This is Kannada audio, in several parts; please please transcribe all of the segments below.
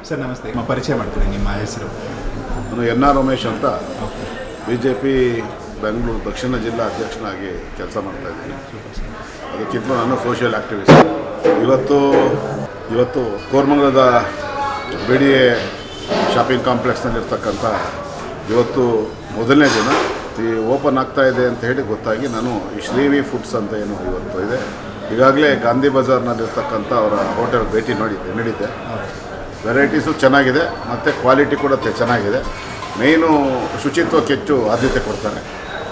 ಸರ್ ನಮಸ್ತೆ, ನಿಮ್ಮ ಪರಿಚಯ ಮಾಡ್ತೀನಿ. ನಿಮ್ಮ ಹೆಸರು? ನಾನು ಎನ್.ಆರ್. ರಮೇಶ್ ಅಂತ BJP ಬೆಂಗಳೂರು ದಕ್ಷಿಣ ಜಿಲ್ಲಾ ಅಧ್ಯಕ್ಷನಾಗಿ ಕೆಲಸ ಮಾಡ್ತಾಯಿದ್ದೀನಿ. ಅದಕ್ಕಿಂತ ನಾನು ಸೋಷಿಯಲ್ ಆ್ಯಕ್ಟಿವಿಸ್ಟ್. ಇವತ್ತು ಕೋರಮಂಗಲದ BDA ಶಾಪಿಂಗ್ ಕಾಂಪ್ಲೆಕ್ಸ್ನಲ್ಲಿರ್ತಕ್ಕಂಥ ಇವತ್ತು ಮೊದಲನೇ ದಿನ ಈ ಓಪನ್ ಆಗ್ತಾಯಿದೆ ಅಂತ ಹೇಳಿ ಗೊತ್ತಾಗಿ ನಾನು ಈ ಶ್ರೀವಿ ಫುಡ್ಸ್ ಅಂತ ಏನು ಇವತ್ತು ಇದೆ, ಈಗಾಗಲೇ ಗಾಂಧಿ ಬಜಾರ್ನಲ್ಲಿರ್ತಕ್ಕಂಥ ಅವರ ಹೋಟೆಲ್ ಭೇಟಿ ನೀಡಿದ್ದೆ. ವೆರೈಟೀಸು ಚೆನ್ನಾಗಿದೆ ಮತ್ತು ಕ್ವಾಲಿಟಿ ಕೂಡ ಚೆನ್ನಾಗಿದೆ. ಮೇಯ್ನು ಶುಚಿತ್ವಕ್ಕೆ ಹೆಚ್ಚು ಆದ್ಯತೆ ಕೊಡ್ತಾರೆ.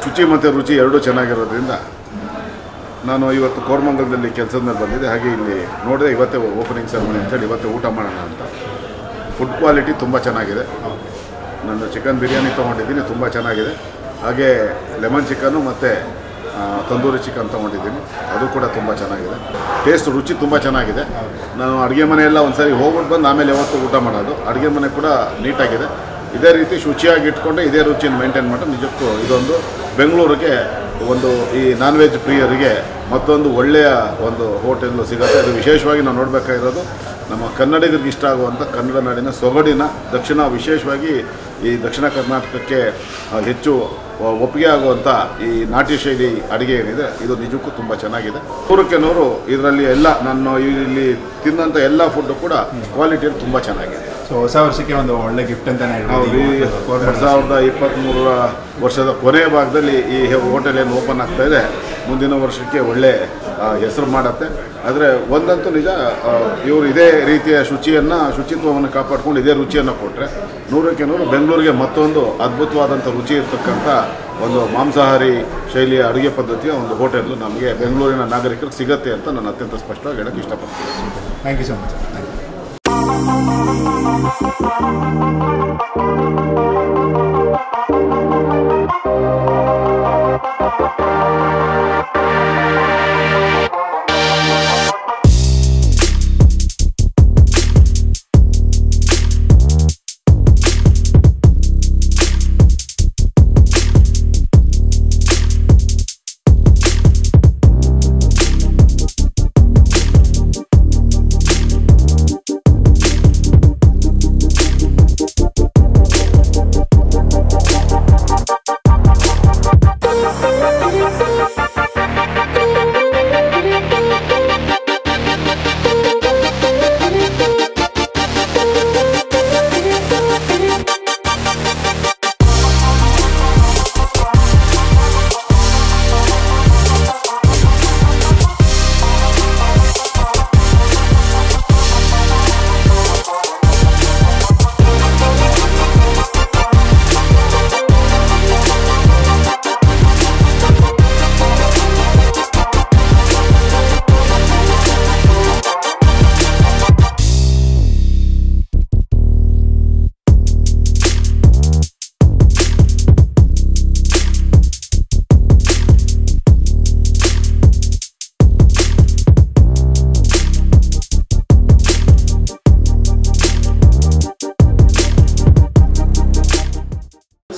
ಶುಚಿ ಮತ್ತು ರುಚಿ ಎರಡೂ ಚೆನ್ನಾಗಿರೋದ್ರಿಂದ ನಾನು ಇವತ್ತು ಕೋರಮಂಗಲದಲ್ಲಿ ಕೆಲಸದ ಮೇಲೆ ಬಂದಿದ್ದೆ. ಹಾಗೆ ಇಲ್ಲಿ ನೋಡಿದೆ, ಇವತ್ತೇ ಓಪನಿಂಗ್ ಸೆರೆಮನಿ ಅಂತೇಳಿ ಇವತ್ತೇ ಊಟ ಮಾಡೋಣ ಅಂತ. ಫುಡ್ ಕ್ವಾಲಿಟಿ ತುಂಬ ಚೆನ್ನಾಗಿದೆ. ನಾನು ಚಿಕನ್ ಬಿರಿಯಾನಿ ತೊಗೊಂಡಿದ್ದೀನಿ, ತುಂಬ ಚೆನ್ನಾಗಿದೆ. ಹಾಗೆ ಲೆಮನ್ ಚಿಕನ್ನು ಮತ್ತು ತಂದೂರಿ ಚಿಕನ್ ತೊಗೊಂಡಿದ್ದೀನಿ, ಅದು ಕೂಡ ತುಂಬ ಚೆನ್ನಾಗಿದೆ. ಟೇಸ್ಟ್ ರುಚಿ ತುಂಬ ಚೆನ್ನಾಗಿದೆ. ನಾನು ಅಡುಗೆ ಮನೆಯೆಲ್ಲ ಒಂದು ಸಾರಿ ಹೋಗ್ಬಿಟ್ಟು ಬಂದು ಆಮೇಲೆ ಯಾವತ್ತೂ ಊಟ ಮಾಡೋದು. ಅಡುಗೆ ಮನೆ ಕೂಡ ನೀಟಾಗಿದೆ. ಇದೇ ರೀತಿ ಶುಚಿಯಾಗಿ ಇಟ್ಕೊಂಡೆ ಇದೇ ರುಚಿಯನ್ನು ಮೇಂಟೈನ್ ಮಾಡಿ ನಿಜಕ್ಕೂ ಇದೊಂದು ಬೆಂಗಳೂರಿಗೆ ಒಂದು ಈ ನಾನ್ ವೆಜ್ ಪ್ರಿಯರಿಗೆ ಮತ್ತೊಂದು ಒಳ್ಳೆಯ ಒಂದು ಹೋಟೆಲ್ ಸಿಗುತ್ತೆ. ಅದು ವಿಶೇಷವಾಗಿ ನಾವು ನೋಡಬೇಕಾಗಿರೋದು ನಮ್ಮ ಕನ್ನಡಿಗರಿಗೆ ಇಷ್ಟ ಆಗುವಂಥ ಕನ್ನಡ ನಾಡಿನ ಸೊಗಡಿನ ವಿಶೇಷವಾಗಿ ಈ ದಕ್ಷಿಣ ಕರ್ನಾಟಕಕ್ಕೆ ಹೆಚ್ಚು ಒಪ್ಪಿಗೆ ಆಗುವಂಥ ಈ ನಾಟ್ಯ ಶೈಲಿ ಅಡುಗೆ ಏನಿದೆ ಇದು ನಿಜಕ್ಕೂ ತುಂಬ ಚೆನ್ನಾಗಿದೆ. 100ಕ್ಕೆ 100 ಇದರಲ್ಲಿ ಎಲ್ಲ ನಾನು ಇಲ್ಲಿ ತಿನ್ನಂಥ ಎಲ್ಲ ಫುಡ್ಡು ಕೂಡ ಕ್ವಾಲಿಟಿಯಲ್ಲಿ ತುಂಬ ಚೆನ್ನಾಗಿದೆ. ಸೊ ಹೊಸ ವರ್ಷಕ್ಕೆ ಒಂದು ಒಳ್ಳೆ ಗಿಫ್ಟ್ ಅಂತಲೇ ಹೌದು. 2023 ವರ್ಷದ ಕೊನೆಯ ಭಾಗದಲ್ಲಿ ಈ ಹೋಟೆಲ್ ಏನು ಓಪನ್ ಆಗ್ತಾಯಿದೆ, ಮುಂದಿನ ವರ್ಷಕ್ಕೆ ಒಳ್ಳೆ ಹೆಸರು ಮಾಡುತ್ತೆ. ಆದರೆ ಒಂದಂತೂ ನಿಜ, ಇವರು ಇದೇ ರೀತಿಯ ಶುಚಿತ್ವವನ್ನು ಕಾಪಾಡಿಕೊಂಡು ಇದೇ ರುಚಿಯನ್ನು ಕೊಟ್ಟರೆ 100ಕ್ಕೆ 100 ಬೆಂಗಳೂರಿಗೆ ಮತ್ತೊಂದು ಅದ್ಭುತವಾದಂಥ ರುಚಿ ಇರ್ತಕ್ಕಂಥ ಒಂದು ಮಾಂಸಾಹಾರಿ ಶೈಲಿಯ ಅಡುಗೆ ಪದ್ಧತಿಯ ಒಂದು ಹೋಟೆಲ್ಲು ನಮಗೆ ಬೆಂಗಳೂರಿನ ನಾಗರಿಕರಿಗೆ ಸಿಗುತ್ತೆ ಅಂತ ನಾನು ಅತ್ಯಂತ ಸ್ಪಷ್ಟವಾಗಿ ಹೇಳೋಕ್ಕೆ ಇಷ್ಟಪಡ್ತೀನಿ. Thank you so much.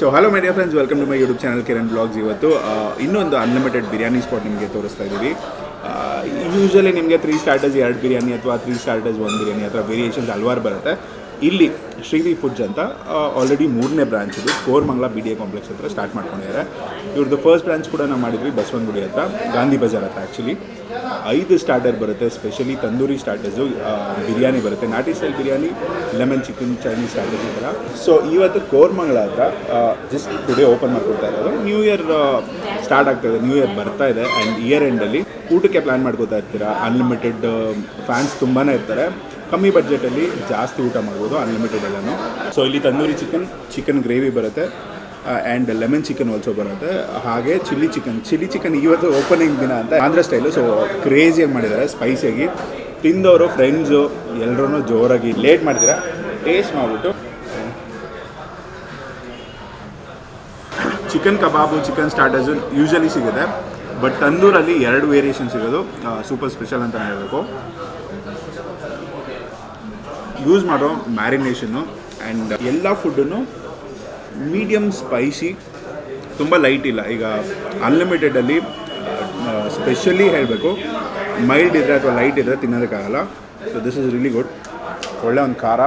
So hello my dear friends, welcome to my YouTube channel Kiran blogs. ಇವತ್ತು ಇನ್ನೊಂದು ಅನ್ಲಿಮಿಟೆಡ್ ಬಿರಿಯಾನಿ ಸ್ಪಾಟ್ ನಿಮಗೆ ತೋರಿಸ್ತಾ ಇದ್ದೀವಿ. ಯೂಶ್ವಲಿ ನಿಮಗೆ 3 ಸ್ಟಾರ್ಟರ್ಸ್ 2 ಬಿರಿಯಾನಿ ಅಥವಾ 3 ಸ್ಟಾರ್ಟರ್ಸ್ 1 ಬಿರಿಯಾನಿ ಅಥವಾ ವೇರಿಯೇಷನ್ಸ್ ಹಲವಾರು ಬರುತ್ತೆ. ಇಲ್ಲಿ ಶ್ರೀವಿ ಫುಡ್ಸ್ ಅಂತ ಆಲ್ರೆಡಿ 3ನೇ ಬ್ರಾಂಚ್ ಇದು ಕೋರಮಂಗಲ BDA ಕಾಂಪ್ಲೆಕ್ಸ್ ಹತ್ರ ಸ್ಟಾರ್ಟ್ ಮಾಡ್ಕೊಂಡಿದ್ದಾರೆ. ಇವ್ರದ್ದು ಫಸ್ಟ್ ಬ್ರಾಂಚ್ ಕೂಡ ನಾವು ಮಾಡಿದ್ವಿ ಬಸವನಗುಡಿ ಹತ್ರ, ಗಾಂಧಿ ಬಜಾರ್ ಹತ್ರ. ಆ್ಯಕ್ಚುಲಿ 5 ಸ್ಟಾರ್ಟರ್ ಬರುತ್ತೆ, ಸ್ಪೆಷಲಿ ತಂದೂರಿ ಸ್ಟಾರ್ಟರ್ಸು, ಬಿರಿಯಾನಿ ಬರುತ್ತೆ, ನಾಟಿ style biryani, lemon chicken, Chinese starters ಈ ಥರ. ಸೊ ಇವತ್ತು ಕೋರಮಂಗಲ ಹತ್ರ ಜಸ್ಟ್ ಟುಡೇ ಓಪನ್ ಮಾಡ್ಕೊಳ್ತಾ ಇರೋದು. ನ್ಯೂ ಇಯರ್ ಸ್ಟಾರ್ಟ್ ಆಗ್ತಾಯಿದೆ, ನ್ಯೂ ಇಯರ್ ಬರ್ತಾ ಇದೆ. ಆ್ಯಂಡ್ ಇಯರ್ ಎಂಡಲ್ಲಿ ಊಟಕ್ಕೆ ಪ್ಲ್ಯಾನ್ ಮಾಡ್ಕೋತಾ ಇರ್ತೀರಾ. ಅನ್ಲಿಮಿಟೆಡ್ ಫ್ಯಾನ್ಸ್ ತುಂಬಾ ಇರ್ತಾರೆ. ಕಮ್ಮಿ ಬಡ್ಜೆಟಲ್ಲಿ ಜಾಸ್ತಿ ಊಟ ಮಾಡ್ಬೋದು ಅನ್ಲಿಮಿಟೆಡ್ ಎಲ್ಲನೂ. ಸೊ ಇಲ್ಲಿ ತಂದೂರಿ ಚಿಕನ್ ಗ್ರೇವಿ ಬರುತ್ತೆ ಆ್ಯಂಡ್ ಲೆಮನ್ ಚಿಕನ್ ಆಲ್ಸೋ ಬರುತ್ತೆ. ಹಾಗೆ ಚಿಲ್ಲಿ ಚಿಕನ್ ಇವತ್ತು ಓಪನಿಂಗ್ ದಿನ ಅಂತ ಆಂಧ್ರ ಸ್ಟೈಲು. ಸೊ ಕ್ರೇಜಿಯಾಗಿ ಮಾಡಿದ್ದಾರೆ, ಸ್ಪೈಸಿಯಾಗಿ. ತಿಂದವರು ಫ್ರೆಂಡ್ಸು ಎಲ್ಲರೂ ಜೋರಾಗಿ ಲೇಟ್ ಮಾಡಿದ್ದೀರಾ, ಟೇಸ್ಟ್ ಮಾಡಿಬಿಟ್ಟು. ಚಿಕನ್ ಕಬಾಬು, ಚಿಕನ್ ಸ್ಟಾರ್ಟರ್ಸು ಯೂಶಲಿ ಸಿಗುತ್ತೆ, ಬಟ್ ತಂದೂರಲ್ಲಿ 2 ವೇರಿಯೇಷನ್ ಸಿಗೋದು ಸೂಪರ್ ಸ್ಪೆಷಲ್ ಅಂತಲೇ ಹೇಳಬೇಕು. ಯೂಸ್ ಮಾಡೋ ಮ್ಯಾರಿನೇಷನ್ನು ಆ್ಯಂಡ್ ಎಲ್ಲ ಫುಡ್ಡನ್ನು ಮೀಡಿಯಮ್ ಸ್ಪೈಸಿ, ತುಂಬ ಲೈಟ್ ಇಲ್ಲ. ಈಗ ಅನ್ಲಿಮಿಟೆಡಲ್ಲಿ ಸ್ಪೆಷಲಿ ಹೇಳಬೇಕು, ಮೈಲ್ಡ್ ಇದ್ದರೆ ಅಥವಾ ಲೈಟ್ ಇದ್ದರೆ ತಿನ್ನೋದಕ್ಕಾಗಲ್ಲ. So this is really good. ಒಳ್ಳೆ ಒಂದು ಖಾರ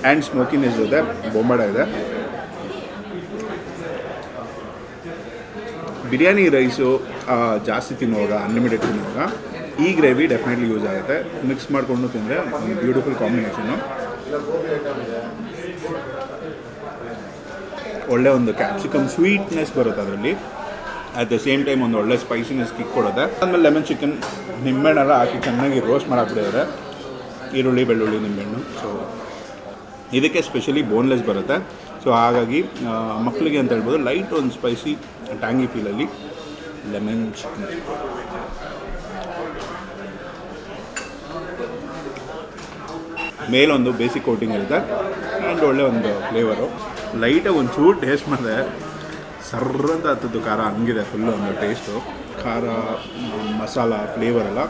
ಆ್ಯಂಡ್ ಸ್ಮೋಕಿನೆಸ್ ಜೊತೆ ಬೊಂಬಾಡ ಇದೆ. ಬಿರಿಯಾನಿ ರೈಸು ಜಾಸ್ತಿ ತಿನ್ನುವಾಗ, ಅನ್ಲಿಮಿಟೆಡ್ ತಿನ್ನುವಾಗ ಈ ಗ್ರೇವಿ ಡೆಫಿನೆಟ್ಲಿ ಯೂಸ್ ಆಗುತ್ತೆ. ಮಿಕ್ಸ್ ಮಾಡಿಕೊಂಡು ತಿಂದರೆ ಒಂದು ಬ್ಯೂಟಿಫುಲ್ ಕಾಂಬಿನೇಷನು. ಒಳ್ಳೆ ಒಂದು ಕ್ಯಾಪ್ಸಿಕಮ್ ಸ್ವೀಟ್ನೆಸ್ ಬರುತ್ತೆ ಅದರಲ್ಲಿ. ಅಟ್ ದ ಸೇಮ್ ಟೈಮ್ ಒಂದು ಒಳ್ಳೆ ಸ್ಪೈಸಿನೆಸ್ ಕಿಕ್ ಕೊಡುತ್ತೆ. ಆಮೇಲೆ ಲೆಮನ್ ಚಿಕನ್, ನಿಂಬೆಹಣ್ಣೆಲ್ಲ ಹಾಕಿ ಚೆನ್ನಾಗಿ ರೋಸ್ಟ್ ಮಾಡಾಕ್ಬಿಟ್ಟಿದ್ದಾರೆ. ಈರುಳ್ಳಿ, ಬೆಳ್ಳುಳ್ಳಿ, ನಿಂಬೆಹಣ್ಣು. ಸೊ ಇದಕ್ಕೆ ಸ್ಪೆಷಲಿ ಬೋನ್ಲೆಸ್ ಬರುತ್ತೆ. ಸೊ ಹಾಗಾಗಿ ಮಕ್ಕಳಿಗೆ ಅಂತ ಹೇಳ್ಬೋದು ಲೈಟ್ ಒಂದು ಸ್ಪೈಸಿ ಟ್ಯಾಂಗಿ ಫೀಲಲ್ಲಿ ಲೆಮನ್ ಚಿಕನ್. ಮೇಲೊಂದು ಬೇಸಿಕ್ ಕೋಟಿಂಗ್ ಇರುತ್ತೆ ಆ್ಯಂಡ್ ಒಳ್ಳೆ ಒಂದು ಫ್ಲೇವರು. ಲೈಟಾಗಿ ಒಂದು ಚೂರು ಟೇಸ್ಟ್ ಮಾಡಿದೆ, ಸರ್ರಂತ ಹತ್ತದ್ದು ಖಾರ ಹಂಗಿದೆ ಫುಲ್ಲು ಒಂದು ಟೇಸ್ಟು. ಖಾರ, ಮಸಾಲ, ಫ್ಲೇವರ್ ಎಲ್ಲ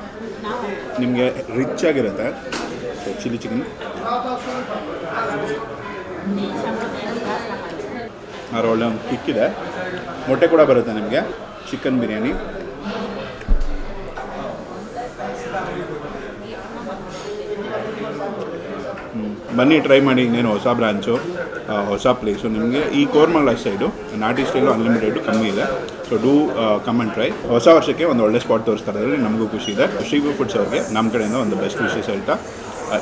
ನಿಮಗೆ ರಿಚ್ ಆಗಿರುತ್ತೆ. ಸೊ ಚಿಲ್ಲಿ ಚಿಕನ್ ಅದರ ಒಳ್ಳೆ ಒಂದು ಕಿಕ್ಕಿದೆ. ಮೊಟ್ಟೆ ಕೂಡ ಬರುತ್ತೆ ನಿಮಗೆ. ಚಿಕನ್ ಬಿರಿಯಾನಿ ಬನ್ನಿ, ಟ್ರೈ ಮಾಡಿ. ಇನ್ನೇನು ಹೊಸ ಬ್ರಾಂಚು, ಹೊಸ ಪ್ಲೇಸು. ನಿಮಗೆ ಈ ಕೋರ್ಮಂಗ್ಲ ಸೈಡು ನಾಟಿ ಸ್ಟೈಲು ಅನ್ಲಿಮಿಟೆಡು ಕಮ್ಮಿ ಇದೆ. So do come and try. ಹೊಸ ವರ್ಷಕ್ಕೆ ಒಂದು ಒಳ್ಳೆ ಸ್ಪಾಟ್ ತೋರಿಸ್ತಾ ಇರೋದ್ರಲ್ಲಿ ನಮಗೂ ಖುಷಿ ಇದೆ. ಶ್ರೀವಿ ಫುಡ್ಸ್ ಅವ್ರಿಗೆ ನಮ್ಮ ಕಡೆಯಿಂದ ಒಂದು ಬೆಸ್ಟ್ ವಿಶೇಷ ಹೇಳ್ತಾ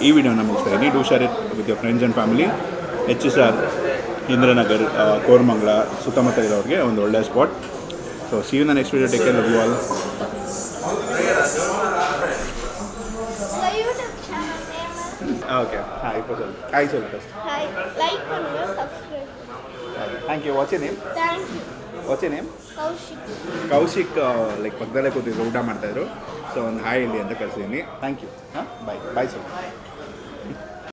ಈ ವಿಡಿಯೋನ ಮುಗಿಸ್ತಾ ಇದ್ದೀನಿ. Do share it with your friends and family. HSR, Indiranagar, Koramangala ಸುತ್ತಮುತ್ತ ಇರೋರಿಗೆ ಒಂದು ಒಳ್ಳೆಯ spot. So see you in the next video. Take care, love you all. Okay, hi ಸ್ವಲ್ಪ ಹಾಯ್ ಸ್ವಲ್ಪ ಫಸ್ಟ್. Hi, like பண்ணுங்க, subscribe. Thank you. What's your name? Thank you. What's your name? Kaushik. Kaushik. Like ಪಕ್ಕದಲ್ಲೇ ಕೂತಿದ್ರು, ಊಟ ಮಾಡ್ತಾಯಿದ್ರು. ಸೊ ಒಂದು ಹಾಯ್ ಇಲ್ಲಿ ಅಂತ ಕಳಿಸಿದ್ದೀನಿ. Thank you. ಹಾಂ, ಬಾಯ್ ಬಾಯ್ ಸರ್.